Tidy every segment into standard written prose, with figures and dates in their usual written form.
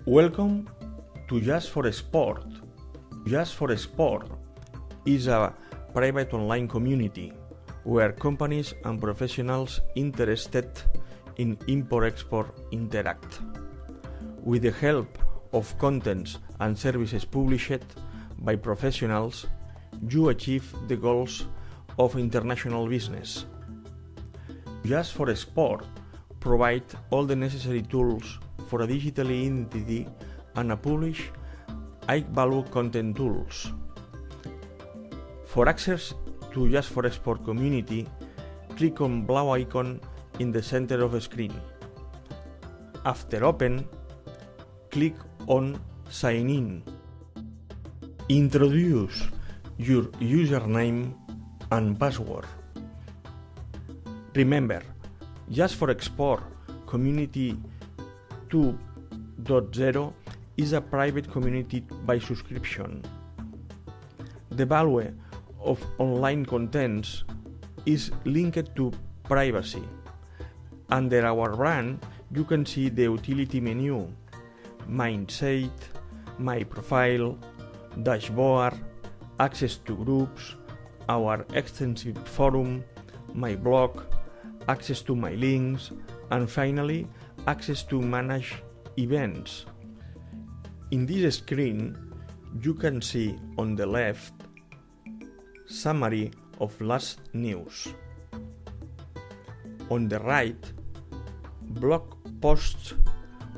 Welcome to Just for Sport. Just for Sport is a private online community where companies and professionals interested in import-export interact. With the help of contents and services published by professionals, you achieve the goals of international business. Just for Sport provide all the necessary tools for a digital identity and a publish high-value content tools. For access to Just for Sport community, click on blue icon in the center of the screen. After open, click on Sign In. Introduce your username and password. Remember, Just for Sport Community 2.0 is a private community by subscription. The value of online contents is linked to privacy. Under our brand, you can see the utility menu, Mindset, My Profile, Dashboard, access to groups, our extensive forum, my blog, access to my links, and finally, access to manage events. In this screen, you can see on the left summary of last news. On the right, blog posts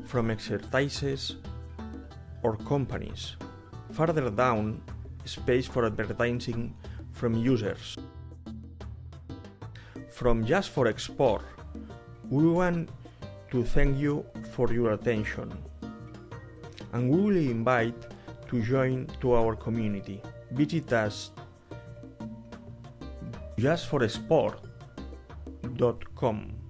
from exercises or companies. Further down, space for advertising from users. From Just for Sport, we want to thank you for your attention, and we will invite to join to our community. Visit us justforsport.com.